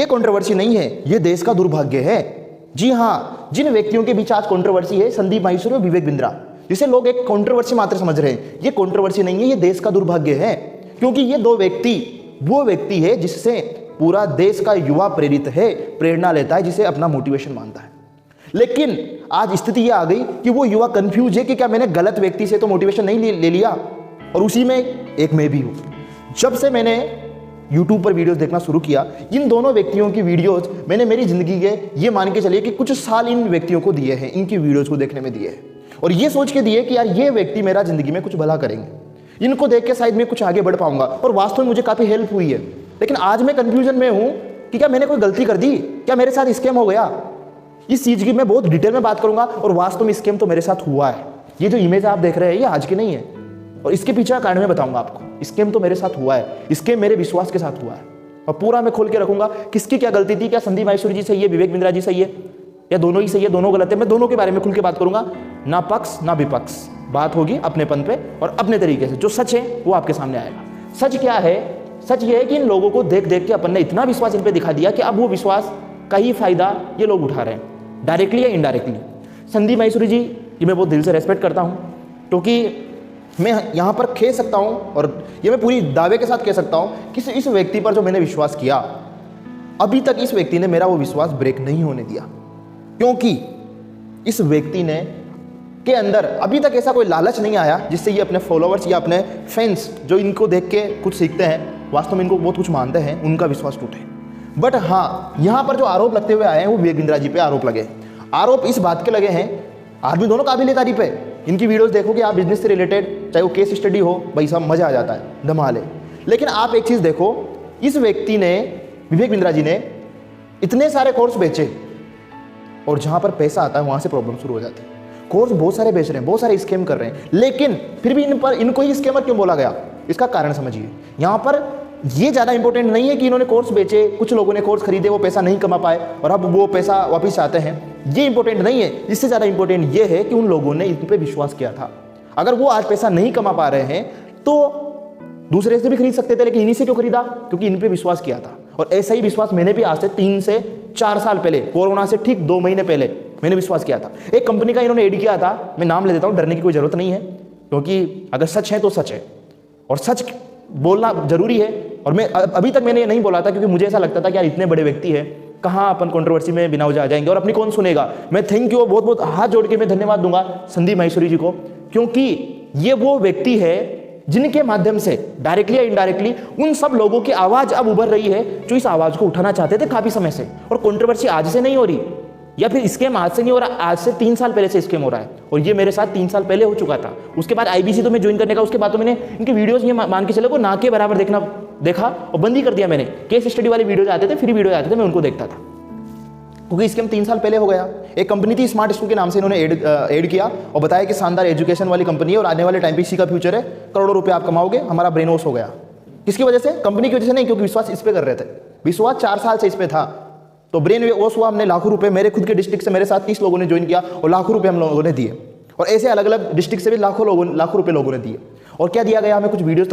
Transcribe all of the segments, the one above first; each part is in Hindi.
कंट्रोवर्सी नहीं है, ये देश का दुर्भाग्य है। जी हाँ, जिन व्यक्तियों के बीच आज कंट्रोवर्सी है, संदीप माहेश्वरी और विवेक बिंद्रा, जिसे लोग एक कंट्रोवर्सी मात्र समझ रहे हैं, ये कंट्रोवर्सी नहीं है, ये देश का दुर्भाग्य है। क्योंकि ये दो व्यक्ति वो व्यक्ति है जिससे पूरा देश का युवा प्रेरित है, प्रेरणा लेता है, जिसे अपना मोटिवेशन मानता है। लेकिन आज स्थिति ये आ गई कि वो युवा कंफ्यूज है कि क्या मैंने गलत व्यक्ति से तो मोटिवेशन नहीं ले लिया, और उसी में एक मैं भी हूं। जब से मैंने YouTube पर वीडियोस देखना शुरू किया, इन दोनों व्यक्तियों की वीडियोस मैंने मेरी जिंदगी के ये मान के चलिए कि कुछ साल इन व्यक्तियों को दिए हैं, इनकी वीडियोस को देखने में दिए हैं, और ये सोच के दिए कि यार ये व्यक्ति मेरा जिंदगी में कुछ भला करेंगे, इनको देख के शायद मैं कुछ आगे बढ़ पाऊंगा, और वास्तव में मुझे काफी हेल्प हुई है। लेकिन आज मैं कंफ्यूजन में हूं कि क्या मैंने कोई गलती कर दी, क्या मेरे साथ स्कैम हो गया। इस चीज की मैं बहुत डिटेल में बात करूंगा, और वास्तव में स्कैम तो मेरे साथ हुआ है। ये जो इमेज आप देख रहे हैं ये आज की नहीं है, और इसके पीछे का कारण मैं बताऊंगा आपको। स्कैम तो मेरे साथ हुआ है, स्कैम मेरे विश्वास के साथ हुआ है, और पूरा मैं खोल के रखूंगा किसकी क्या गलती थी, क्या संदीप माहेश्वरी जी सही है, विवेक बिंद्रा जी सही है, या दोनों ही सही है, दोनों गलत है। मैं दोनों के बारे में खुल के बात करूंगा, ना पक्ष ना विपक्ष, बात होगी अपनेपन पे और अपने तरीके से। जो सच है वो आपके सामने आएगा। सच क्या है? सच ये है कि इन लोगों को देख देख के अपन ने इतना विश्वास इन पे दिखा दिया कि अब वो विश्वास का ही फायदा ये लोग उठा रहे हैं, डायरेक्टली या इनडायरेक्टली। संदीप माहेश्वरी जी मैं बहुत दिल से रेस्पेक्ट करता हूँ, क्योंकि मैं यहाँ पर कह सकता हूँ, और ये मैं पूरी दावे के साथ कह सकता हूँ कि इस व्यक्ति पर जो मैंने विश्वास किया, अभी तक इस व्यक्ति ने मेरा वो विश्वास ब्रेक नहीं होने दिया। क्योंकि इस व्यक्ति ने के अंदर अभी तक ऐसा कोई लालच नहीं आया जिससे ये अपने फॉलोअर्स या अपने फैंस जो इनको देख के कुछ सीखते हैं, वास्तव में इनको बहुत कुछ मानते हैं, उनका विश्वास टूटे। बट हाँ, यहाँ पर जो आरोप लगते हुए आए हैं वो विवेक बिंद्रा जी पे आरोप लगे। आरोप इस बात के लगे हैं, आदमी दोनों काबिल तारीफ है, इनकी वीडियोस देखोगे आप, बिजनेस से रिलेटेड, चाहे वो केस स्टडी हो, भाई साहब मजा आ जाता है, धमाल है। लेकिन आप एक चीज देखो, इस व्यक्ति ने, विवेक बिंद्रा जी ने इतने सारे कोर्स बेचे, और जहां पर पैसा आता है वहां से प्रॉब्लम शुरू हो जाती है। कोर्स बहुत सारे बेच रहे हैं, बहुत सारे स्कैम कर रहे हैं, लेकिन फिर भी इनको ही स्कैमर क्यों बोला गया, इसका कारण समझिए। यहाँ पर ये ज़्यादा इंपॉर्टेंट नहीं है कि इन्होंने कोर्स बेचे, कुछ लोगों ने कोर्स खरीदे, वो पैसा नहीं कमा पाए और अब वो पैसा वापस आते हैं, ये इंपॉर्टेंट नहीं है। इससे ज़्यादा इंपॉर्टेंट ये है कि उन लोगों ने इन पे विश्वास किया था। अगर वो आज पैसा नहीं कमा पा रहे हैं तो दूसरे से भी खरीद सकते थे, लेकिन इन्हीं से क्यों खरीदा? क्योंकि इन पे विश्वास किया था। और ऐसा ही विश्वास मैंने भी आज से 3 से 4 साल पहले, कोरोना से ठीक 2 महीने पहले मैंने विश्वास किया था। एक कंपनी का इन्होंने एड किया था, मैं नाम ले देता हूँ, डरने की कोई जरूरत नहीं है, क्योंकि अगर सच है तो सच है, और सच बोलना जरूरी है। और मैं अभी तक मैंने ये नहीं बोला था, क्योंकि मुझे ऐसा लगता था कि यार इतने बड़े व्यक्ति है, कहाँ अपन कंट्रोवर्सी में बिना वजह आ जाएंगे और अपनी कौन सुनेगा। मैं थैंक यू, बहुत बहुत हाथ जोड़ के मैं धन्यवाद दूंगा संदीप माहेश्वरी जी को, क्योंकि ये वो व्यक्ति है जिनके माध्यम से डायरेक्टली या इनडायरेक्टली उन सब लोगों की आवाज अब उभर रही है जो इस आवाज को उठाना चाहते थे काफी समय से। और कंट्रोवर्सी आज से नहीं हो रही, या फिर स्कैम आज से नहीं हो रहा, आज से 3 साल पहले से स्कैम हो रहा है, और ये मेरे साथ 3 साल पहले हो चुका था। उसके बाद IBC तो मैं ज्वाइन करने का, उसके बाद तो मैंने इनकी वीडियोस ये मान के चले को ना के बराबर देखा और बंद ही कर दिया मैंने। केस स्टडी वाली वीडियोज आते थे, फ्री वीडियो आते थे, मैं उनको देखता था, क्योंकि स्कैम 3 साल पहले हो गया। एक कंपनी थी स्मार्ट स्कूल के नाम से, इन्होंने एड किया और बताया कि शानदार एजुकेशन वाली कंपनी है और आने वाले टाइम पे इसी का फ्यूचर है, करोड़ों रुपए आप कमाओगे। हमारा ब्रेन वॉश हो गया। किसकी वजह से? कंपनी की वजह से नहीं, क्योंकि विश्वास इस पे कर रहे थे। विश्वास 4 साल से इस पे था, तो ब्रेन वॉश हुआ। हमने लाखों रुपए, मेरे खुद के डिस्ट्रिक्ट से मेरे साथ 30 लोगों ने ज्वाइन किया और लाखों रुपए हम लोगों ने दिए, और ऐसे अलग अलग डिस्ट्रिक्ट से भी लाखों रुपए लोगों ने दिए। और क्या दिया गया? हमें कुछ वीडियोस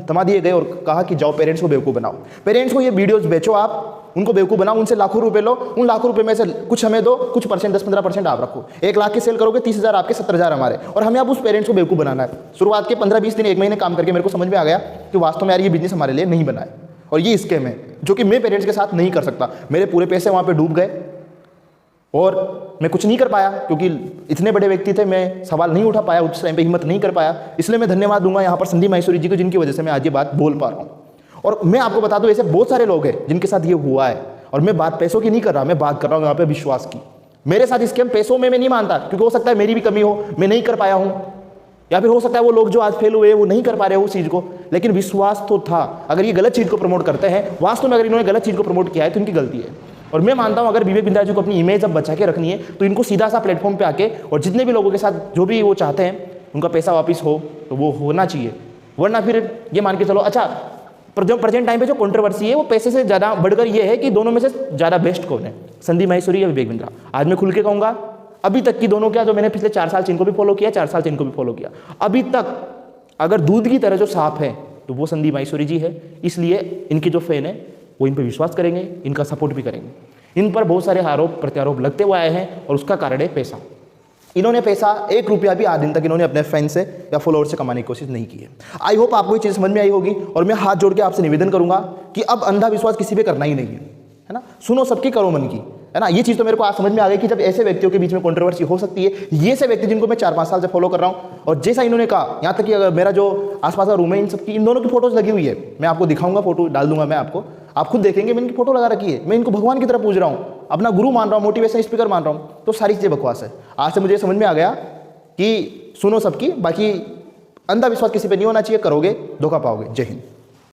थमा दिए गए और कहा कि जाओ पेरेंट्स को बेवकूफ़ बनाओ, पेरेंट्स को ये वीडियोस बेचो, आप उनको बेवकूफ़ बनाओ, उनसे लाखों रुपए लो, उन लाखों रुपए में से कुछ हमें दो, कुछ परसेंट 10-15% आप रखो। 1 लाख की सेल करोगे, 30,000 आपके, 70,000 हमारे, और हमें अब उस पेरेंट्स को बेवकूफ़ बनाना है। शुरुआत के 15-20 दिन, 1 महीने काम करके मेरे को समझ में आ गया कि वास्तव में यार ये बिजनेस हमारे लिए नहीं बना है, और ये स्कैम है जो कि मैं पेरेंट्स के साथ नहीं कर सकता। मेरे पूरे पैसे वहाँ पे डूब गए और मैं कुछ नहीं कर पाया, क्योंकि इतने बड़े व्यक्ति थे, मैं सवाल नहीं उठा पाया, उस टाइम पे हिम्मत नहीं कर पाया। इसलिए मैं धन्यवाद दूंगा यहाँ पर संदीप माहेश्वरी जी को, जिनकी वजह से मैं आज ये बात बोल पा रहा हूँ। और मैं आपको बता दूं, ऐसे बहुत सारे लोग हैं जिनके साथ ये हुआ है, और मैं बात पैसों की नहीं कर रहा, मैं बात कर रहा हूँ यहाँ पे विश्वास की। मेरे साथ स्कैम पैसों में मैं नहीं मानता, क्योंकि हो सकता है मेरी भी कमी हो, मैं नहीं कर पाया हूँ, या फिर हो सकता है वो लोग जो आज फेल हुए वो नहीं कर पा रहे हो उस चीज़ को, लेकिन विश्वास तो था। अगर ये गलत चीज़ को प्रमोट करते हैं, वास्तव में अगर इन्होंने गलत चीज़ को प्रमोट किया है तो इनकी गलती है। और मैं मानता हूं अगर विवेक बिंद्रा जी को अपनी इमेज अब बचा के रखनी है तो इनको सीधा सा प्लेटफॉर्म पे आके, और जितने भी लोगों के साथ जो भी वो चाहते हैं उनका पैसा वापस हो तो वो होना चाहिए, वरना फिर ये मान के चलो। अच्छा, प्रेजेंट टाइम पे जो कंट्रोवर्सी है वो पैसे से ज़्यादा बढ़कर ये है कि दोनों में से ज़्यादा बेस्ट कौन है, संदीप माहेश्वरी या विवेक बिंद्रा। आज मैं खुल के कहूँगा, अभी तक की दोनों क्या, जो मैंने पिछले 4 साल से इनको भी फॉलो किया, 4 साल से इनको भी फॉलो किया, अभी तक अगर दूध की तरह जो साफ है तो वो संदीप माहेश्वरी जी है। इसलिए इनके जो फैन है वो इन पर विश्वास करेंगे, इनका सपोर्ट भी करेंगे। इन पर बहुत सारे आरोप प्रत्यारोप लगते हुए आए हैं और उसका कारण है पैसा। इन्होंने पैसा 1 रुपया भी आज दिन तक इन्होंने अपने फैन से या फॉलोअर से कमाने की कोशिश नहीं की है। आई होप आपको ये चीज़ समझ में आई होगी और मैं हाथ जोड़ के आपसे निवेदन करूंगा कि अब अंधाविश्वास किसी पे करना ही नहीं है ना। सुनो सबकी, करो मन की, है ना। ये चीज़ तो मेरे को आज समझ में आ गई कि जब ऐसे व्यक्तियों के बीच में कंट्रोवर्सी हो सकती है, ये से व्यक्ति जिनको मैं 4-5 साल से फॉलो कर रहा हूँ, और जैसा इन्होंने कहा, यहाँ तक कि अगर मेरा जो आसपास का रूम है, इन सबकी, इन दोनों की फोटोज लगी हुई है, मैं आपको दिखाऊंगा, फोटो डाल दूंगा मैं आपको, आप खुद देखेंगे। मैं इनकी फोटो लगा रखी है, मैं इनको भगवान की तरह पूज रहा हूँ, अपना गुरु मान रहा हूँ, मोटिवेशन स्पीकर मान रहा हूँ। तो सारी चीज़ें बकवास है। आज से मुझे समझ में आ गया कि सुनो सबकी, बाकी अंधविश्वास किसी पे नहीं होना चाहिए, करोगे धोखा पाओगे। जय हिंद।